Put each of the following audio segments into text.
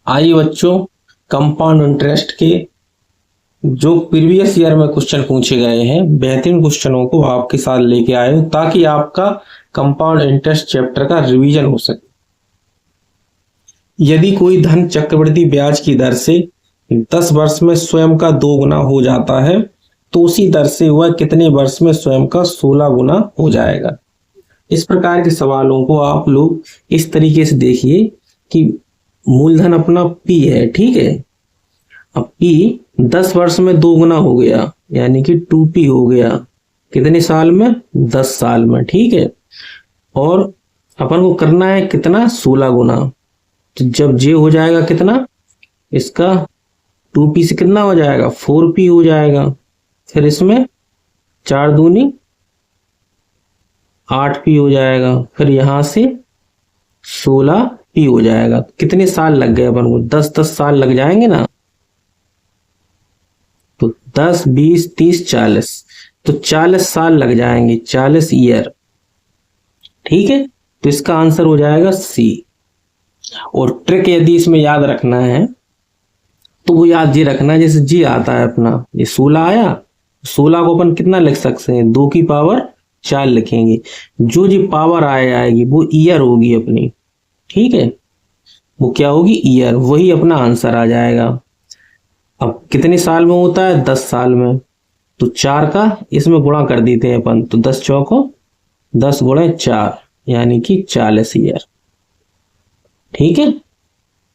आइए बच्चों, compound interest के जो प्रीवियस ईयर में क्वेश्चन पूछे गए हैं बेहतरीन क्वेश्चनों को आपके साथ लेके आए हूं ताकि आपका कंपाउंड इंटरेस्ट चैप्टर का रिवीजन हो सके। यदि कोई धन चक्रवृद्धि ब्याज की दर से 10 वर्ष में स्वयं का 2 गुना हो जाता है तो उसी दर से वह कितने वर्ष में स्वयं का 16 गुना हो जाएगा। इस प्रकार के सवालों को आप लोग इस तरीके से देखिए कि मूलधन अपना P है, ठीक है। अब P 10 वर्ष में 2 गुना हो गया यानी कि 2P हो गया। कितने साल में? 10 साल में, ठीक है। और अपन को करना है कितना? 16 गुना। तो जब J हो जाएगा कितना इसका 2P से कितना हो जाएगा? 4P हो जाएगा। फिर इसमें 4 दूनी 8P हो जाएगा। फिर यहां से 16P हो जाएगा। कितने साल लग गए अपन को? 10-10 साल लग जाएंगे ना। तो 10, 20, 30, 40 तो 40 साल लग जाएंगे, 40 ईयर, ठीक है। तो इसका आंसर हो जाएगा C। और ट्रिक यदि इसमें याद रखना है तो वो याद ये रखना है, जैसे G आता है अपना, ये 16 आया, 16 को अपन कितना लिख सकते हैं? 2 की पावर 4 लिखेंगे। जो जी पावर आएगी वो ईयर होगी अपनी, ठीक है। वो क्या होगी? ईयर। वही अपना आंसर आ जाएगा। अब कितने साल में होता है? 10 साल में। तो 4 का इसमें गुणा कर देते हैं अपन, तो 10 चौको 10 गुणे 4 यानी कि 40 ईयर, ठीक है।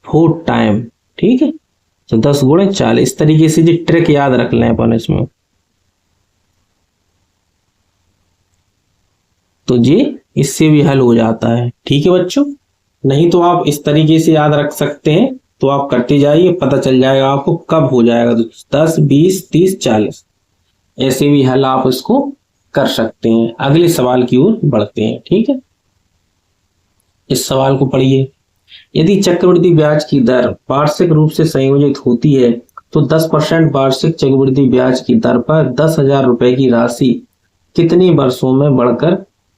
4 टाइम, ठीक है। तो 10 गुणे 40। इस तरीके से जी ट्रिक याद रख लें अपन इसमें, तो जी इससे भी हल हो जाता है, ठीक है बच्चों। नहीं तो आप इस तरीके से याद रख सकते हैं, तो आप करते जाइए, पता चल जाएगा आपको कब हो जाएगा। तो 10, 20, 30, 40 ऐसे भी हल आप इसको कर सकते हैं। अगले सवाल की ओर बढ़ते हैं, ठीक है। इस सवाल को पढ़िए। यदि चक्रवृद्धि ब्याज की दर वार्षिक रूप से संयोजित होती है तो 10% वार्षिक चक्रवृद्धि ब्याज की दर पर 10,000 रुपए की राशि कितने वर्षों में बढ़कर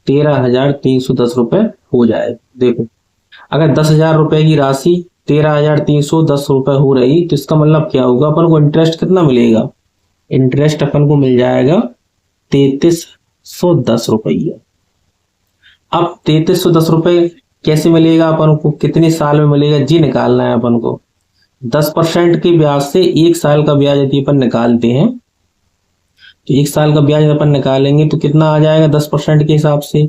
13,310 रुपए हो जाए। देखो, अगर 10,000 रुपए की राशि 13,310 रुपए हो रही तो इसका मतलब क्या होगा? अपन को इंटरेस्ट कितना मिलेगा? इंटरेस्ट अपन को मिल जाएगा 3,310 रुपया। अब 3,310 रुपए कैसे मिलेगा अपन को? कितने साल में मिलेगा जी निकालना है अपन को। 10% के ब्याज से 1 साल का ब्याज यदि अपन निकालते हैं तो 1 साल का ब्याज अपन निकालेंगे तो कितना आ जाएगा? 10% के हिसाब से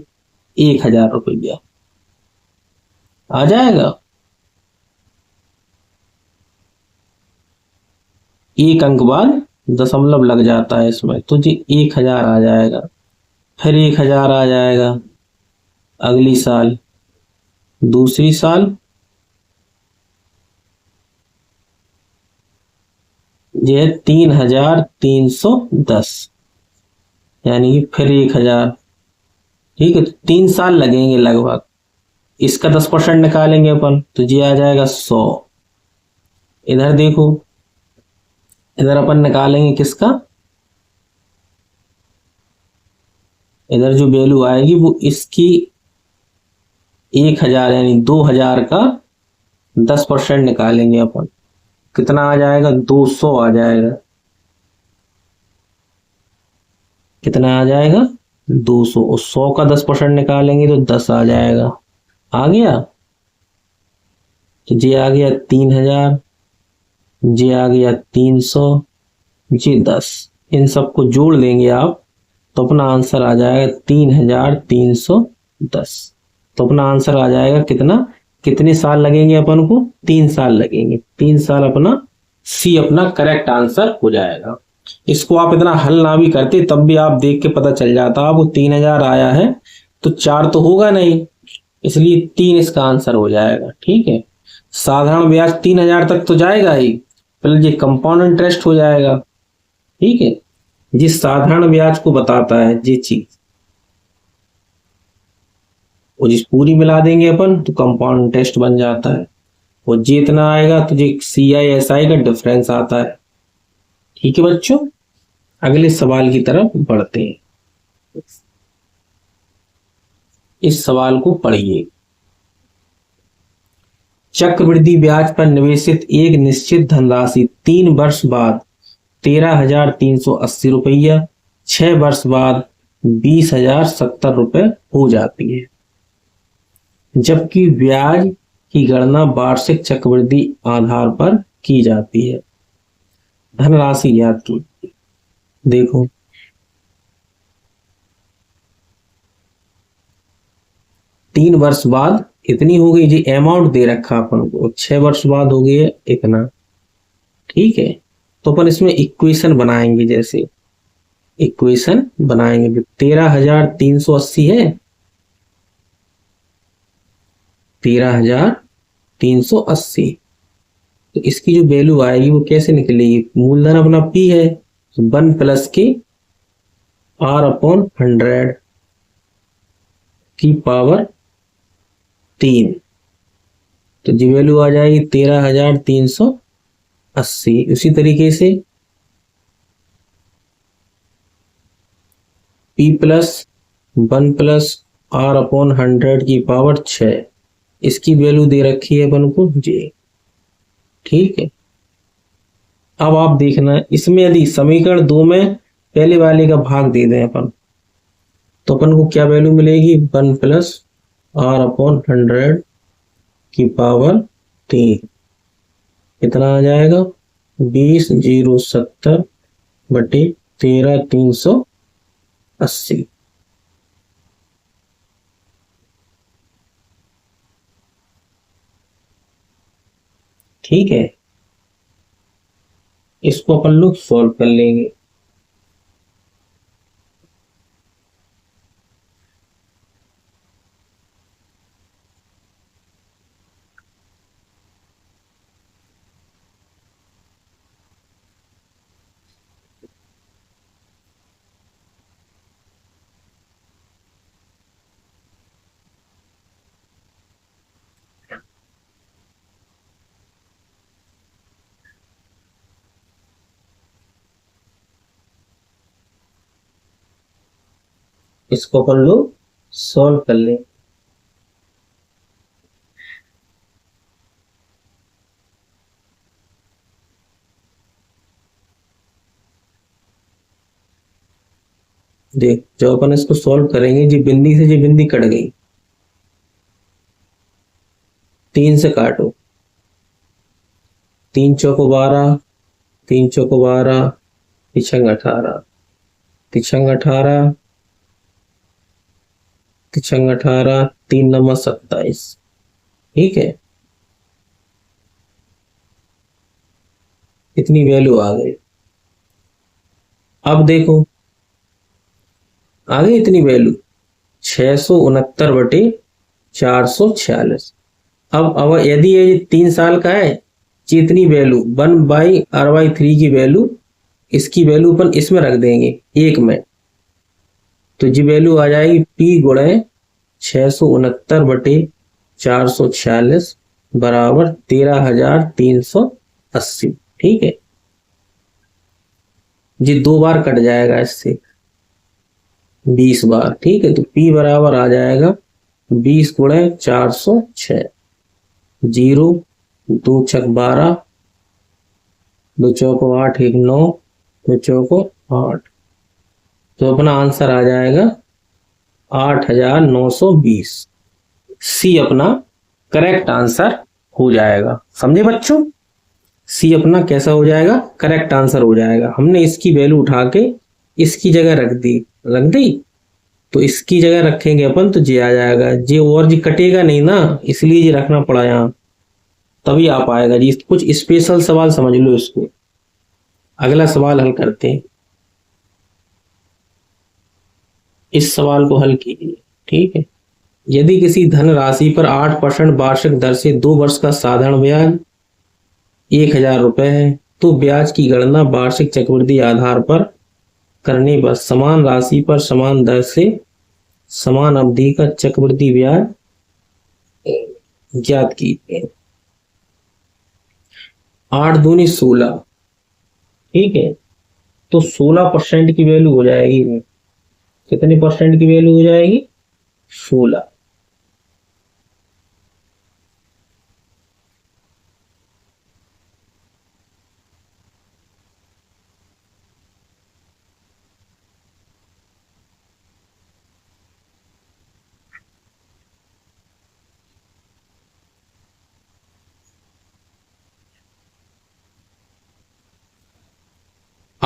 1,000 रुपया आ जाएगा। एक अंक बाद दशमलव लग जाता है इसमें, तो जी 1,000 आ जाएगा। फिर 1,000 आ जाएगा अगली साल, दूसरी साल ये 3,310 यानी कि फिर 1,000, ठीक है। तो 3 साल लगेंगे लगभग। इसका 10% निकालेंगे अपन तो जी आ जाएगा 100। इधर देखो, इधर अपन निकालेंगे किसका? इधर जो वैल्यू आएगी वो इसकी 1,000 यानी 2,000 का 10% निकालेंगे अपन। कितना आ जाएगा? 200 आ जाएगा। कितना आ जाएगा? 200। और 100 का 10% निकालेंगे तो 10 आ जाएगा। आ गया। तो जी आ गया 3,000, जी आ गया 300, जी 10। इन सबको जोड़ देंगे आप तो अपना आंसर आ जाएगा 3,310। तो अपना आंसर आ जाएगा कितना? कितने साल लगेंगे अपन को? 3 साल लगेंगे। 3 साल अपना C अपना करेक्ट आंसर हो जाएगा। इसको आप इतना हल ना भी करते तब भी आप देख के पता चल जाता आपको 3,000 आया है तो 4 तो होगा नहीं, इसलिए 3 इसका आंसर हो जाएगा, ठीक है। साधारण ब्याज 3,000 तक तो जाएगा ही, पहले ये कंपाउंड इंटरेस्ट हो जाएगा, ठीक है। जिस साधारण ब्याज को बताता है ये चीज, और जिस पूरी मिला देंगे अपन तो कंपाउंड इंटरेस्ट बन जाता है। और जितना आएगा तो जी CI/SI का डिफरेंस आता है, ठीक है बच्चों। अगले सवाल की तरफ बढ़ते हैं। इस सवाल को पढ़िए। चक्रवृद्धि ब्याज पर निवेशित एक निश्चित धनराशि 3 वर्ष बाद 13,380 रुपया, 6 वर्ष बाद 20,070 रुपये हो जाती है। जबकि ब्याज की गणना वार्षिक चक्रवृद्धि आधार पर की जाती है। धनराशि ज्ञात कीजिए। देखो, तीन वर्ष बाद इतनी हो गई जी, अमाउंट दे रखा अपन को, 6 वर्ष बाद हो गई है इतना। ठीक है, तो अपन इसमें इक्वेशन बनाएंगे। जैसे इक्वेशन बनाएंगे, 13,380 है, 13,380, तो इसकी जो वैल्यू आएगी वो कैसे निकलेगी? मूलधन अपना P है, 1 प्लस के R/100 की पावर 3, तो जी वैल्यू आ जाएगी 13,380। उसी तरीके से P प्लस 1 प्लस R/100 की पावर 6, इसकी वैल्यू दे रखी है अपन को J। ठीक है, अब आप देखना, इसमें यदि समीकरण 2 में पहले वाले का भाग दे दें अपन, तो अपन को क्या वैल्यू मिलेगी? 1 प्लस R/100 की पावर 3, कितना आ जाएगा? 20,070 बटे 13,380। ठीक है, इसको अपन लोग सॉल्व कर लेंगे। इसको अपन लोग सॉल्व कर लें। देख, जब अपन इसको सॉल्व करेंगे जी, बिंदी से जी बिंदी कट गई, 3 से काटो, 3 चौको 12, 3 चौको 12, तिछंग 18, तिछंग 18, तिछंग 18, 3 नंबर 27। ठीक है, इतनी वैल्यू आ गई। अब देखो, आ गई इतनी वैल्यू 669 बटे 446। अब यदि ये 3 साल का है, जितनी वैल्यू 1/r/3 की वैल्यू, इसकी वैल्यू अपन इसमें रख देंगे 1 में, तो जी वैल्यू आ जाएगी P गुणे 669 बटे 446 बराबर 13,380। ठीक है जी, 2 बार कट जाएगा इससे, 20 बार। ठीक है, तो P बराबर आ जाएगा 20 गुणे 406, 0 2 छक 12, 2 चौको 8, 1 9, 2 चौको 8, तो अपना आंसर आ जाएगा 8,920। सी अपना करेक्ट आंसर हो जाएगा। समझे बच्चों? सी अपना कैसा हो जाएगा? करेक्ट आंसर हो जाएगा। हमने इसकी वैल्यू उठा के इसकी जगह रख दी, तो इसकी जगह रखेंगे अपन तो जे आ जाएगा। जे और जी कटेगा नहीं ना, इसलिए जी रखना पड़ा यहाँ, तभी आ पाएगा जी। कुछ स्पेशल सवाल समझ लो इसको। अगला सवाल हल करते हैं, इस सवाल को हल कीजिए। ठीक है, यदि किसी धन राशि पर 8% वार्षिक दर से 2 वर्ष का साधारण ब्याज 1,000 रुपए है, तो ब्याज की गणना वार्षिक चक्रवृद्धि आधार पर करने पर समान राशि पर समान दर से समान अवधि का चक्रवृद्धि ब्याज ज्ञात कीजिए। 8 दूनी 16। ठीक है, तो 16% की वैल्यू हो जाएगी, कितने परसेंट की वैल्यू हो जाएगी? 16।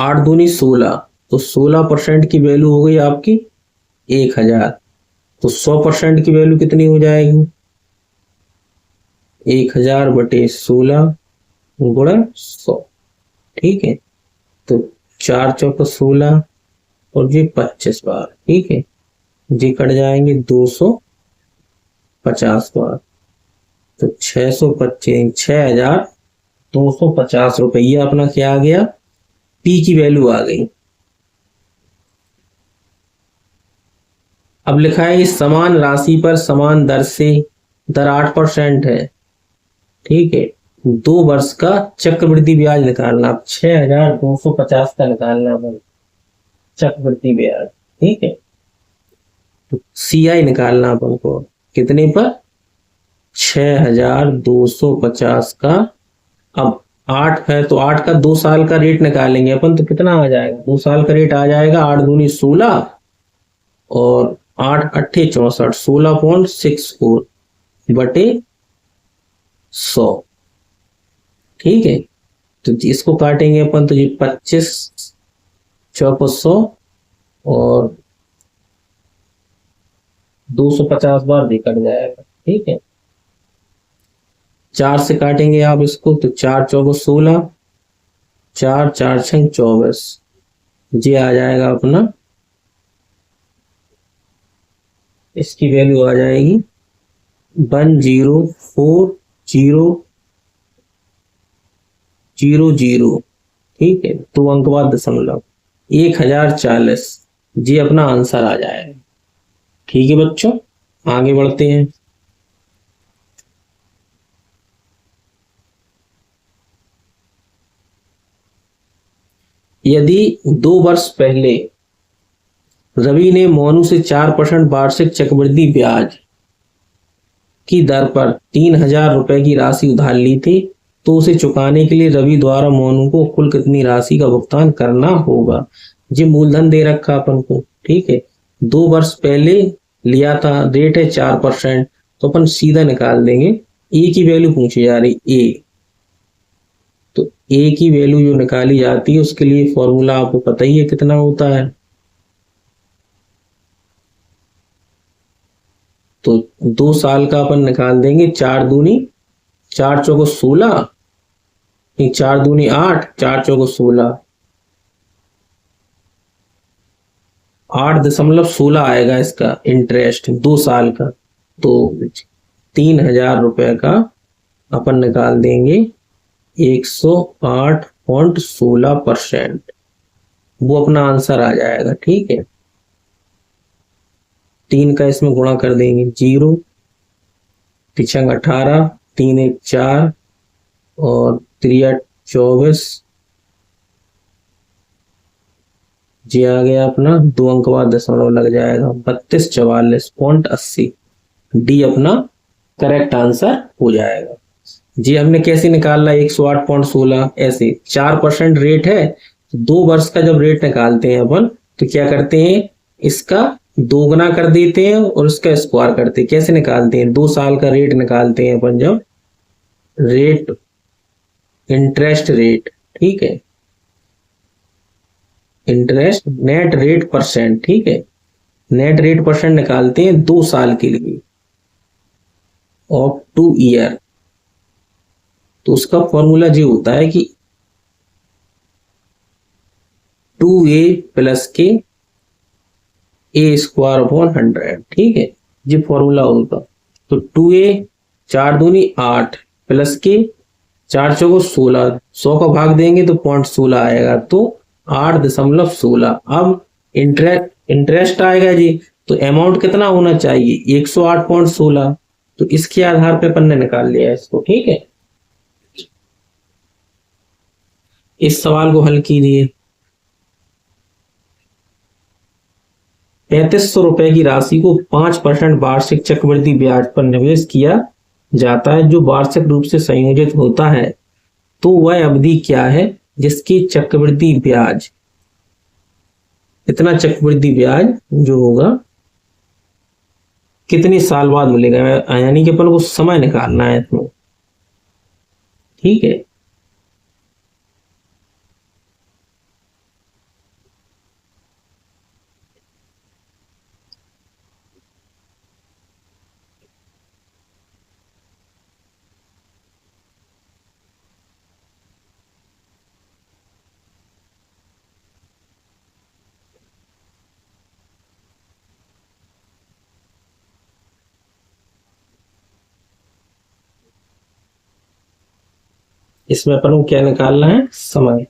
8 दूनी 16, तो 16% की वैल्यू हो गई आपकी 1000। तो 100% की वैल्यू कितनी हो जाएगी? 1000 बटे 16 गुणा 100। ठीक है, तो 4 चौका 16 और ये 25 बार। ठीक है, जी कट जाएंगे 250 बार। तो 625 6250 रुपये, ये अपना क्या आ गया? पी की वैल्यू आ गई। अब लिखा है इस समान राशि पर समान दर से दर 8% है। ठीक है, 2 वर्ष का चक्रवृद्धि ब्याज निकालना। अब 6250 का निकालना है चक्रवृद्धि ब्याज। ठीक है, तो CI निकालना अपन को कितने पर? 6250 का। अब 8 है तो 8 का 2 साल का रेट निकालेंगे अपन, तो कितना आ जाएगा? 2 साल का रेट आ जाएगा 8 दूनी 16 और 8 अट्ठे 64, 16.64 बटे 100। ठीक है, तो इसको काटेंगे अपन, तो ये 25 चौको 100 और 250 बार भी कट जाएगा। ठीक है, 4 से काटेंगे आप इसको, तो 4 चौको 16, 4 4 6 24, ये आ जाएगा अपना, इसकी वैल्यू आ जाएगी 1040000। ठीक है, 2 अंक बाद दशमलव 1040, ये अपना आंसर आ जाएगा। ठीक है बच्चों, आगे बढ़ते हैं। यदि 2 वर्ष पहले रवि ने मोनू से 4% वार्षिक चक्रवृद्धि ब्याज की दर पर 3000 रुपए की राशि उधार ली थी, तो उसे चुकाने के लिए रवि द्वारा मोनू को कुल कितनी राशि का भुगतान करना होगा? ये मूलधन दे रखा अपन को। ठीक है, 2 वर्ष पहले लिया था, रेट है 4%, तो अपन सीधा निकाल देंगे। ए की वैल्यू पूछी जा रही, ए, तो ए की वैल्यू जो निकाली जाती है उसके लिए फॉर्मूला आपको पता ही है कितना होता है। तो 2 साल का अपन निकाल देंगे। 4 दूनी 4 चौको 16, 4 दूनी 8, 4 चौको 16, 8.16 आएगा इसका इंटरेस्ट 2 साल का। तो 3000 रुपए का अपन निकाल देंगे 108.16%, वो अपना आंसर आ जाएगा। ठीक है, 3 का इसमें गुणा कर देंगे, 0 पिछंग 18, 3 1 4 और 3 8 24, जी आ गया अपना 2 अंक बाद दशमलव लग जाएगा 3244.80। डी अपना करेक्ट आंसर हो जाएगा। जी हमने कैसे निकालना? 108.16, ऐसे 4% रेट है, 2 वर्ष का जब रेट निकालते हैं अपन तो क्या करते हैं, इसका दोगुना कर देते हैं और उसका स्क्वायर करते हैं। कैसे निकालते हैं? 2 साल का रेट निकालते हैं अपन, जब रेट इंटरेस्ट रेट, ठीक है, इंटरेस्ट नेट रेट परसेंट, ठीक है, नेट रेट परसेंट निकालते हैं 2 साल के लिए ऑफ 2 ईयर। तो उसका फॉर्मूला ये होता है कि 2a प्लस के ए स्क्वायर अपॉन 100, ठीक है, ये फॉर्मूला होगा। तो 2a 4 दूनी 8 प्लस के 4 चौको 16, 100 का भाग देंगे तो 0.16 आएगा, तो 8.16। अब इंटरेस्ट आएगा जी, तो अमाउंट कितना होना चाहिए? 108.16। तो इसके आधार पे अपन ने निकाल लिया इसको। ठीक है, इस सवाल को हल कीजिए। 3500 रुपए की राशि को 5% वार्षिक चक्रवृद्धि ब्याज पर निवेश किया जाता है, जो वार्षिक रूप से संयोजित होता है, तो वह अवधि क्या है जिसकी चक्रवृद्धि ब्याज, इतना चक्रवृद्धि ब्याज जो होगा कितने साल बाद मिलेगा, यानी कि अपन को समय निकालना है इसमें। ठीक है, इसमें अपन को क्या निकालना है, समय।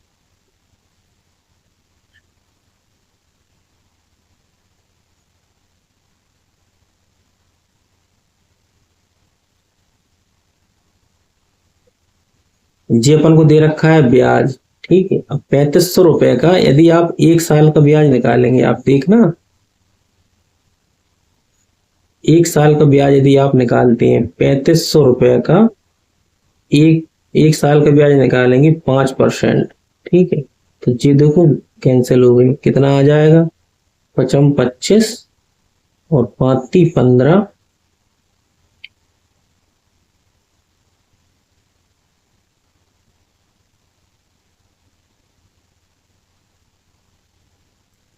जी अपन को दे रखा है ब्याज, ठीक है। अब 3500 रुपए का यदि आप 1 साल का ब्याज निकालेंगे, आप देखना 1 साल का ब्याज यदि आप निकालते हैं 3500 रुपए का, एक 1 साल का ब्याज निकालेंगे 5%, ठीक है। तो जी देखो कैंसिल हो गई, कितना आ जाएगा, 25 और 5 15,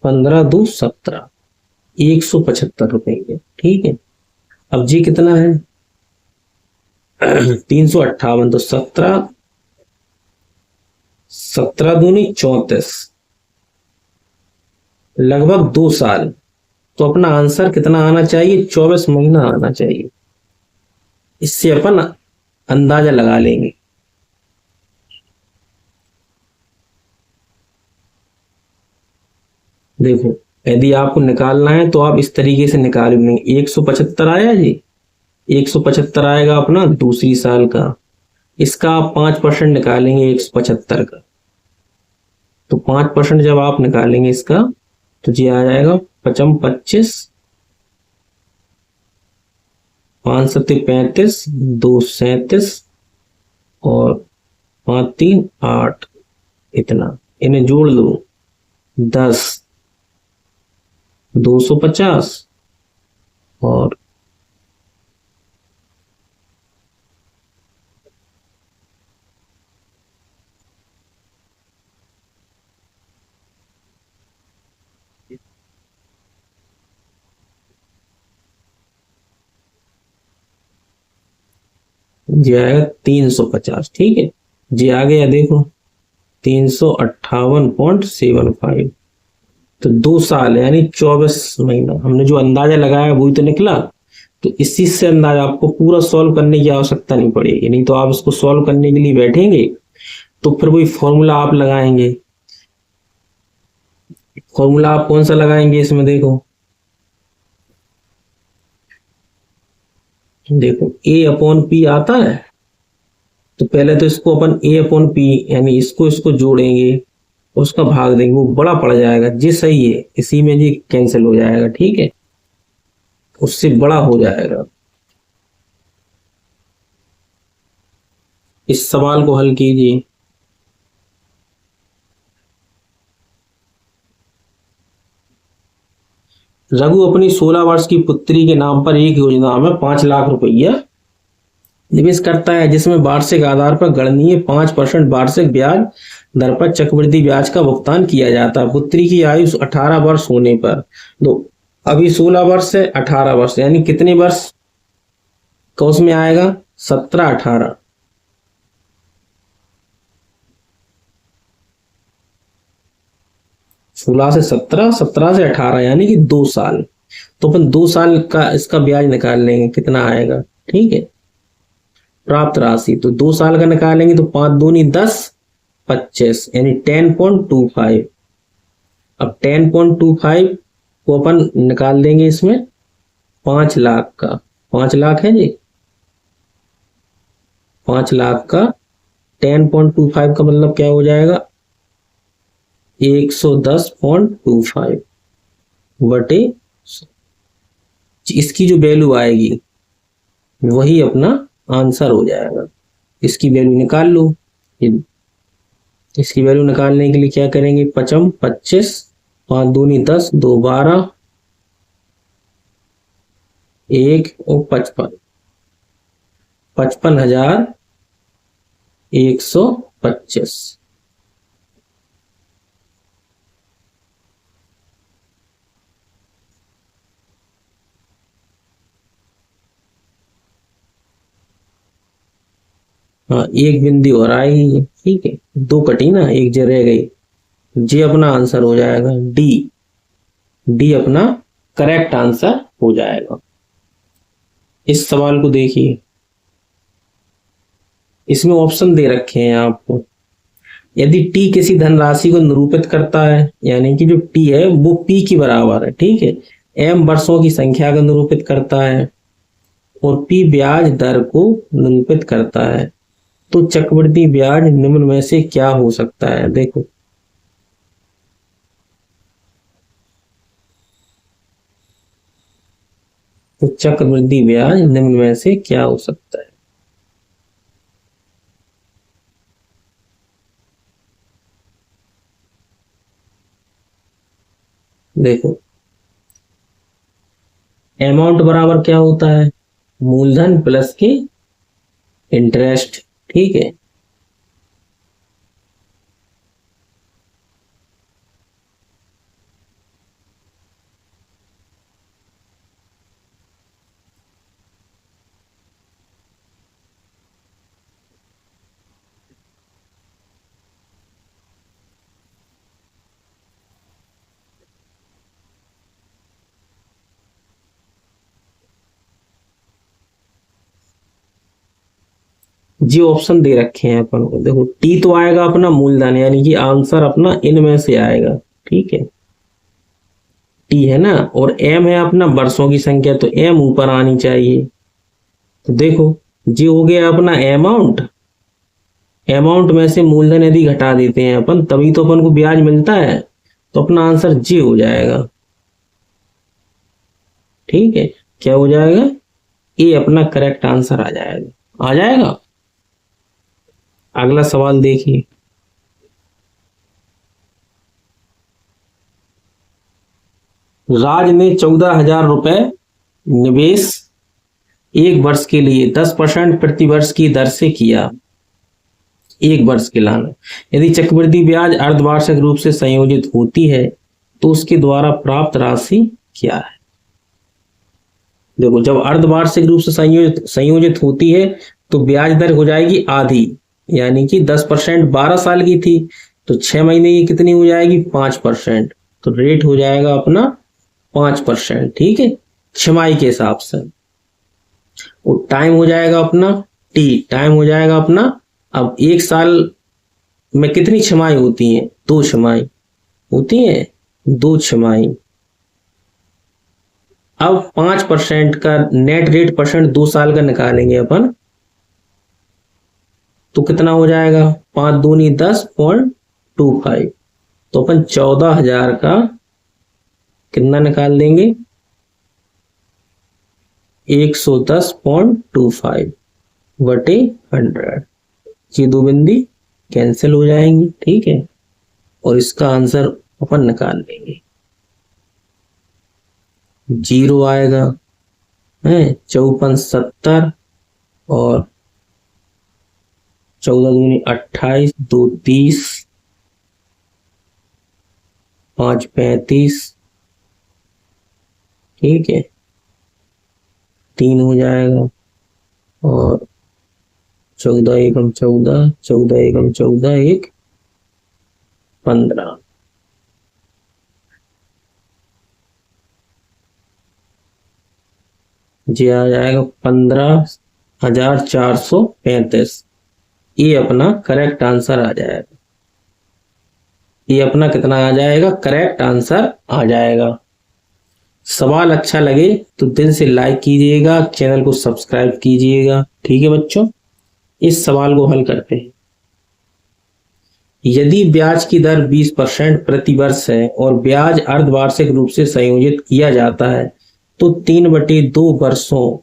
15 2 17, 175 रुपए के, ठीक है। अब जी कितना है 358, तो 17 17 दूनी 34, लगभग 2 साल। तो अपना आंसर कितना आना चाहिए, 24 महीना आना चाहिए। इससे अपन अंदाजा लगा लेंगे। देखो यदि आपको निकालना है तो आप इस तरीके से निकाल लेंगे। 175 आया जी, 175 आएगा अपना दूसरी साल का, इसका आप 5% निकालेंगे 175 का। तो 5% जब आप निकालेंगे इसका, तो जी आ जाएगा 25 5 सत्ते 35, 2 37 और 5 3 8, इतना इन्हें जोड़ लो 10, 250 और जी आएगा 350, ठीक है। जी आ गया देखो 358.75। तो 2 साल यानी 24 महीना हमने जो अंदाजा लगाया वही तो निकला। तो इसी से अंदाजा, आपको पूरा सॉल्व करने की आवश्यकता नहीं पड़ेगी, नहीं तो आप इसको सॉल्व करने के लिए बैठेंगे तो फिर वही फॉर्मूला आप लगाएंगे। फॉर्मूला आप कौन सा लगाएंगे इसमें, देखो देखो A/P आता है, तो पहले तो इसको अपन A/P यानी इसको इसको जोड़ेंगे, उसका भाग देंगे, वो बड़ा पड़ जाएगा जी, सही है, इसी में जी कैंसिल हो जाएगा, ठीक है, उससे बड़ा हो जाएगा। इस सवाल को हल कीजिए। रघु अपनी 16 वर्ष की पुत्री के नाम पर एक योजना में 5 लाख रुपया निवेश करता है, जिसमें वार्षिक आधार पर गणनीय 5% वार्षिक ब्याज दर पर चक्रवृद्धि ब्याज का भुगतान किया जाता है। पुत्री की आयु 18 वर्ष होने पर, तो अभी 16 वर्ष से 18 वर्ष यानी कितने वर्ष का उसमें आएगा, 17 18, 16 से 17, 17 से 18 यानी कि 2 साल। तो अपन 2 साल का इसका ब्याज निकाल लेंगे, कितना आएगा, ठीक है। प्राप्त राशि तो 2 साल का निकालेंगे तो 5 दूनी 10, 25 यानी 10.25। अब 10.25 को अपन निकाल देंगे इसमें 5 लाख का, 5 लाख है जी, 5 लाख का 10.25 का मतलब क्या हो जाएगा, 110.25 बटे, इसकी जो वैल्यू आएगी वही अपना आंसर हो जाएगा। इसकी वैल्यू निकाल लो। इसकी वैल्यू निकालने के लिए क्या करेंगे, 25, 5 दूनी 10, 2 12, 1 और 55, 55,125। हाँ एक बिंदी और आएगी, ठीक है, 2 कटी ना, एक जो रह गई, जी अपना आंसर हो जाएगा डी। डी अपना करेक्ट आंसर हो जाएगा। इस सवाल को देखिए, इसमें ऑप्शन दे रखे हैं आपको। यदि टी किसी धनराशि को निरूपित करता है, यानी कि जो टी है वो पी की बराबर है, ठीक है, एम वर्षों की संख्या को निरूपित करता है और पी ब्याज दर को निरूपित करता है, तो चक्रवृद्धि ब्याज निम्न में से क्या हो सकता है? देखो, तो चक्रवृद्धि ब्याज निम्न में से क्या हो सकता है? देखो, अमाउंट बराबर क्या होता है? मूलधन प्लस के इंटरेस्ट, ठीक है। जी ऑप्शन दे रखे हैं अपन को। देखो, टी तो आएगा अपना मूलधन, यानी कि आंसर अपना इनमें से आएगा, ठीक है, टी है ना, और एम है अपना वर्षों की संख्या, तो एम ऊपर आनी चाहिए। तो देखो, जी हो गया अपना अमाउंट, अमाउंट में से मूलधन यदि घटा देते हैं अपन तभी तो अपन को ब्याज मिलता है, तो अपना आंसर जी हो जाएगा, ठीक है। क्या हो जाएगा? ए अपना करेक्ट आंसर आ जाएगा, आ जाएगा। अगला सवाल देखिए। राज ने 14,000 रुपए निवेश एक वर्ष के लिए 10% प्रति वर्ष की दर से किया, एक वर्ष के लाना। यदि चक्रवृद्धि ब्याज अर्धवार्षिक रूप से संयोजित होती है तो उसके द्वारा प्राप्त राशि क्या है? देखो, जब अर्धवार्षिक रूप से संयोजित संयोजित होती है तो ब्याज दर हो जाएगी आधी, यानी कि 10% 12 साल की थी, तो 6 महीने की कितनी हो जाएगी? 5%। तो रेट हो जाएगा अपना 5%, ठीक है, छमाही के हिसाब से। और टाइम हो जाएगा अपना टी, टाइम हो जाएगा अपना, अब एक साल में कितनी छमाही होती हैं? 2 छमाही होती हैं, 2 छमाही। अब 5% का नेट रेट परसेंट 2 साल का निकालेंगे अपन, तो कितना हो जाएगा? 5 दूनी 10.25, तो अपन 14,000 का कितना निकाल देंगे? 110.25 बटे 100, ये दो बिंदी कैंसिल हो जाएंगी, ठीक है, और इसका आंसर अपन निकाल लेंगे, 0 आएगा, है 5470, और 14 दूनी 28, 2 30, 5 35, ठीक है, 3 हो जाएगा, और 14 एकम 14, 14 एकम 14, 1 15, जी आ जाएगा 15,435। ये अपना करेक्ट आंसर आ जाएगा, ये अपना कितना आ जाएगा? करेक्ट आंसर आ जाएगा। सवाल अच्छा लगे तो दिल से लाइक कीजिएगा, चैनल को सब्सक्राइब कीजिएगा, ठीक है बच्चों। इस सवाल को हल करते हैं। यदि ब्याज की दर 20% प्रति वर्ष है और ब्याज अर्धवार्षिक रूप से संयोजित किया जाता है तो 3/2 वर्षों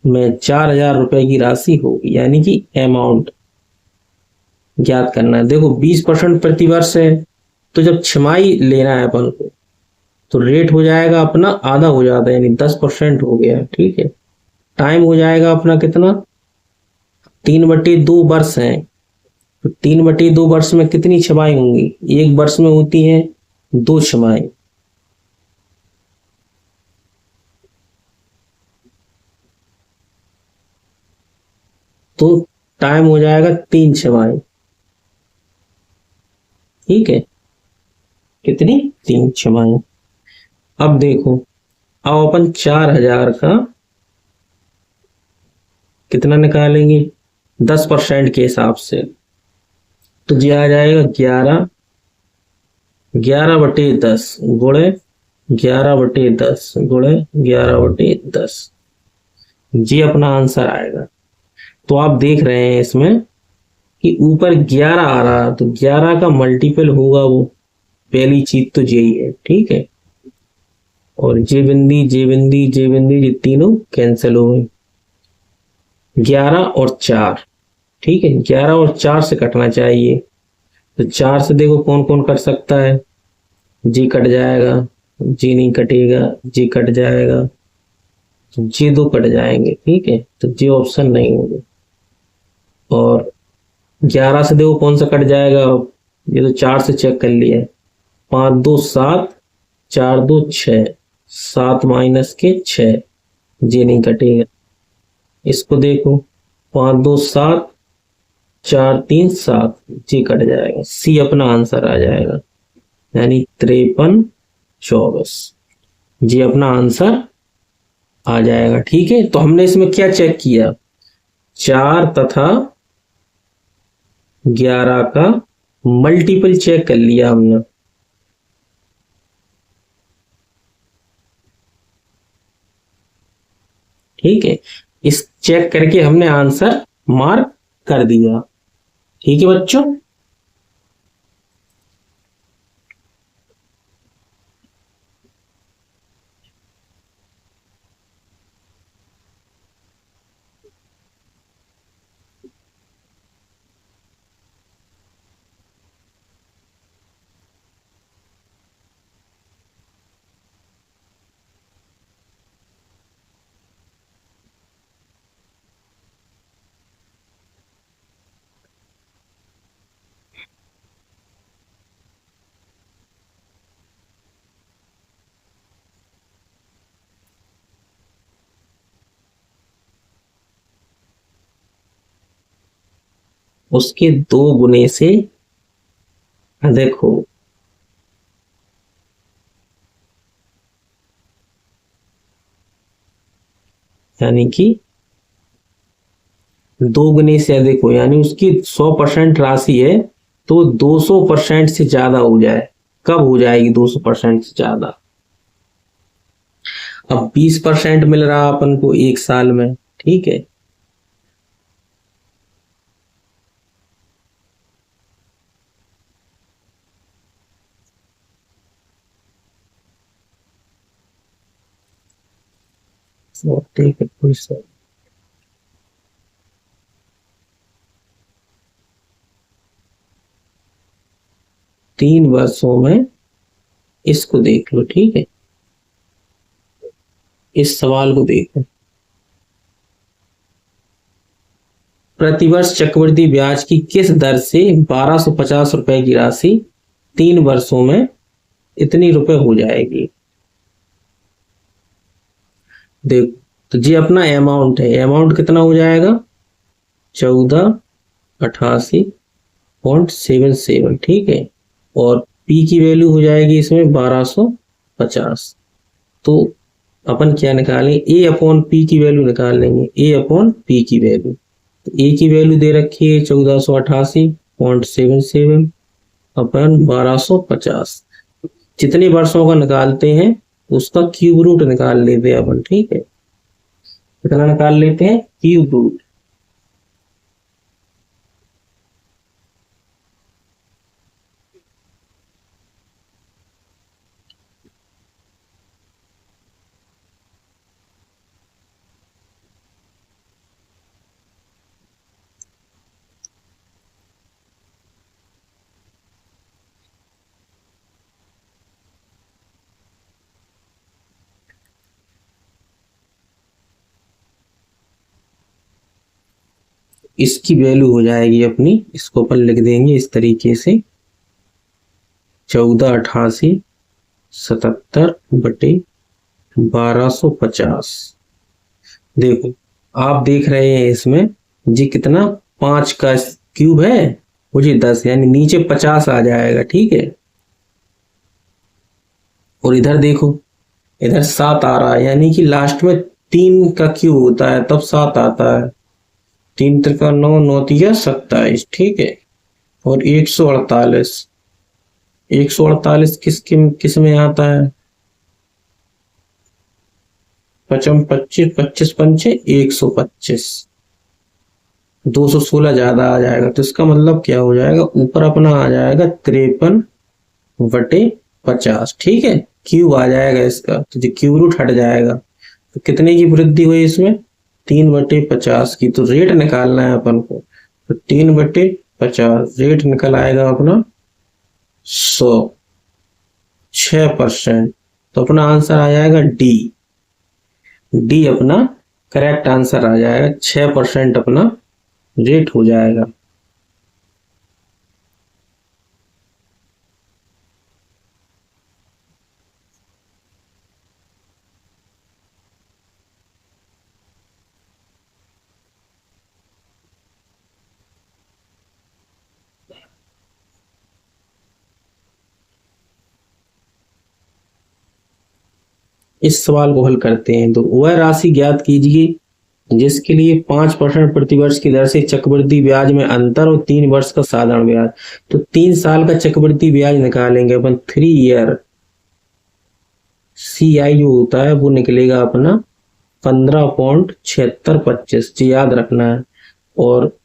में 4,000 रुपए की राशि होगी, यानी कि अमाउंट ज्ञात करना है। देखो, 20% प्रति वर्ष है, तो जब छमाही लेना है अपन को तो रेट हो जाएगा अपना आधा हो जाता है, यानी 10% हो गया, ठीक है। टाइम हो जाएगा अपना कितना? 3/2 वर्ष है, तो 3/2 वर्ष में कितनी छमाही होंगी? एक वर्ष में होती है 2 छमाही, तो टाइम हो जाएगा 3 छमाही, ठीक है, कितनी? 3 छमाही। अब देखो, अब अपन 4,000 का कितना निकालेंगे? 10% के हिसाब से, तो जी आ जाएगा 11, 11/10 गुणे 11/10 गुणे 11/10, जी अपना आंसर आएगा। तो आप देख रहे हैं इसमें कि ऊपर 11 आ रहा, तो 11 का मल्टीपल होगा वो, पहली चीज तो यही है, ठीक है। और जे बिंदी जे बिंदी जे बिंदी ये तीनों कैंसिल हो गए, 11 और 4, ठीक है, 11 और 4 से कटना चाहिए, तो 4 से देखो कौन कौन कट सकता है, जी कट जाएगा, जी नहीं कटेगा, जी कट जाएगा, तो जी दो कट जाएंगे, ठीक है, तो जी ऑप्शन नहीं होगा। और 11 से देखो कौन सा कट जाएगा, ये तो 4 से चेक कर लिया, 5 2 7, 4 2 6, 7 माइनस के 6, जी नहीं कटेगा। इसको देखो 5 2 7, 4 3 7, जी कट जाएगा, सी अपना आंसर आ जाएगा, यानी 53 24, जी अपना आंसर आ जाएगा। ठीक है, तो हमने इसमें क्या चेक किया, 4 तथा 11 का मल्टीपल चेक कर लिया हमने, ठीक है, इस चेक करके हमने आंसर मार्क कर दिया। ठीक है बच्चों, उसके 2 गुने से अधिक हो, यानी कि 2 गुने से अधिक हो, यानी उसकी 100% राशि है तो 200% से ज्यादा हो जाए। कब हो जाएगी 200% से ज्यादा, अब 20% मिल रहा अपन को 1 साल में, ठीक है, ठीक है, कोई सा 3 वर्षों में, इसको देख लो, ठीक है, इस सवाल को देखो, प्रतिवर्ष चक्रवृद्धि ब्याज की किस दर से 1250 रुपए की राशि 3 वर्षों में इतनी रुपए हो जाएगी। देख, तो जी अपना अमाउंट है, अमाउंट कितना हो जाएगा 1488.77, ठीक है, और पी की वैल्यू हो जाएगी इसमें 1250, तो अपन क्या निकालें, ए अपॉन पी की वैल्यू निकाल लेंगे, ए अपॉन पी की वैल्यू, तो ए की वैल्यू दे रखी है 1488.77 अपन 1250, जितने वर्षों का निकालते हैं उसका क्यूब रूट निकाल लेते हैं अपन, ठीक है, कितना निकाल लेते हैं क्यूब रूट, इसकी वैल्यू हो जाएगी अपनी, इसको अपन लिख देंगे इस तरीके से 1488/77 देखो, आप देख रहे हैं इसमें जी कितना 5 का क्यूब है, मुझे 10, यानी नीचे 50 आ जाएगा, ठीक है, और इधर देखो, इधर 7 आ रहा है, यानी कि लास्ट में 3 का क्यूब होता है तब 7 आता है, 3 त्रिका 9, 9 तिया 27, ठीक है। और 148, 148 किस में आता है? 55 25, 25 पंचे 125, 216 ज्यादा आ जाएगा। तो इसका मतलब क्या हो जाएगा? ऊपर अपना आ जाएगा 53/50, ठीक है। क्यूब आ जाएगा इसका, तो जो क्यूब रूट हट जाएगा। तो कितने की वृद्धि हुई इसमें? 3/50 की। तो रेट निकालना है अपन को, तो 3/50 रेट निकल आएगा अपना 100, 6%। तो अपना आंसर आ जाएगा डी। डी अपना करेक्ट आंसर आ जाएगा, 6% अपना रेट हो जाएगा। इस सवाल को हल करते हैं। तो वह राशि ज्ञात कीजिए जिसके लिए 5% प्रतिवर्ष की दर से चक्रवृद्धि ब्याज में अंतर और 3 वर्ष का साधारण ब्याज। तो 3 साल का चक्रवृद्धि ब्याज निकालेंगे अपन, 3 ईयर CI जो होता है वो निकलेगा अपना 15.7625, जी याद रखना है। और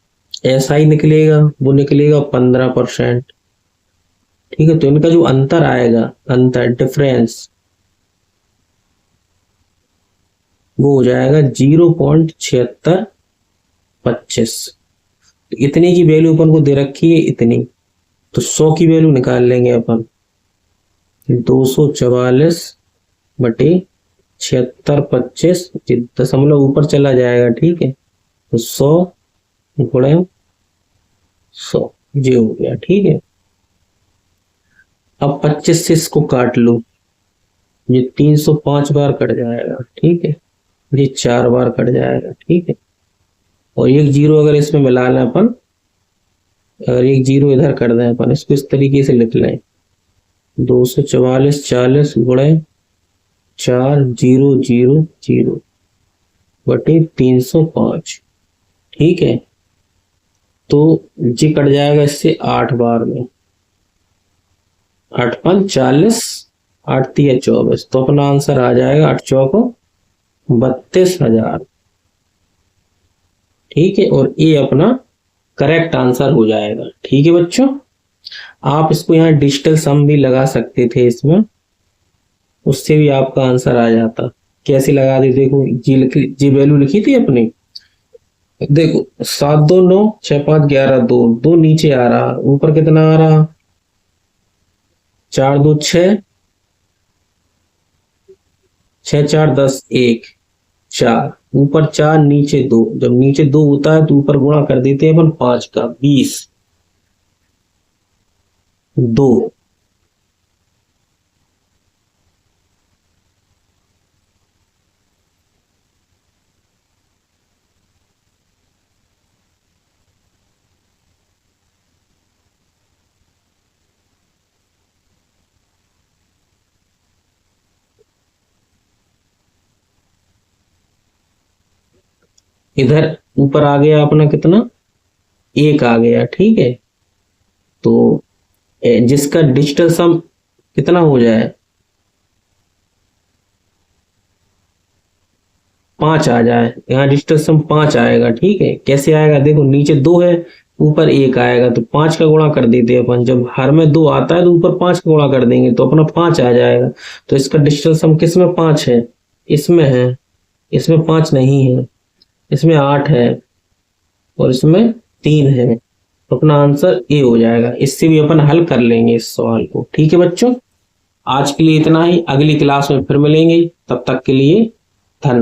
SI निकलेगा, वो निकलेगा 15%, ठीक है। तो इनका जो अंतर आएगा, अंतर डिफरेंस, वो हो जाएगा 0.7625। तो इतने की वैल्यू अपन को दे रखी है इतनी, तो 100 की वैल्यू निकाल लेंगे अपन, 244/7625, दशमलव ऊपर चला जाएगा, ठीक है। तो 100 गुणे 100 ये हो गया, ठीक है। अब 25 से इसको काट लो, ये 305 बार कट जाएगा, ठीक है। ये 4 बार कट जाएगा, ठीक है। और एक जीरो अगर इसमें मिला लें अपन, अगर एक जीरो इधर कर दें अपन, इसको इस तरीके से लिख लें, 244 40 गुणे 4 0 0 0 बटे 305, ठीक है। तो जी कट जाएगा इससे 8 बार में, 8 5 40, 8 3 24। तो अपना आंसर आ जाएगा 8 चौको 32,000, ठीक है। और ये अपना करेक्ट आंसर हो जाएगा, ठीक है बच्चों। आप इसको यहाँ डिजिटल सम भी लगा सकते थे इसमें, उससे भी आपका आंसर आ जाता। कैसे लगा दी? देखो जी वैल्यू लिखी थी अपनी, देखो 7 2 9 6 5 11 2, 2 नीचे आ रहा, ऊपर कितना आ रहा? 4 2 6 6 4 10 1 4, ऊपर 4 नीचे 2। जब नीचे 2 होता है तो ऊपर गुणा कर देते हैं अपन 5 का, 20 2। इधर ऊपर आ गया अपना कितना? 1 आ गया, ठीक है। तो जिसका डिजिटल सम कितना हो जाए? 5 आ जाए, यहाँ डिजिटल सम 5 आएगा, ठीक है। कैसे आएगा? देखो नीचे 2 है, ऊपर 1 आएगा, तो 5 का गुणा कर देते हैं अपन। जब हर में 2 आता है तो ऊपर 5 का गुणा कर देंगे, तो अपना 5 आ जाएगा। तो इसका डिजिटल सम किस में 5 है? इसमें है, इसमें 5 नहीं है, इसमें 8 है और इसमें 3 है। तो अपना आंसर ए हो जाएगा। इससे भी अपन हल कर लेंगे इस सवाल को, ठीक है बच्चों। आज के लिए इतना ही, अगली क्लास में फिर मिलेंगे, तब तक के लिए धन्यवाद।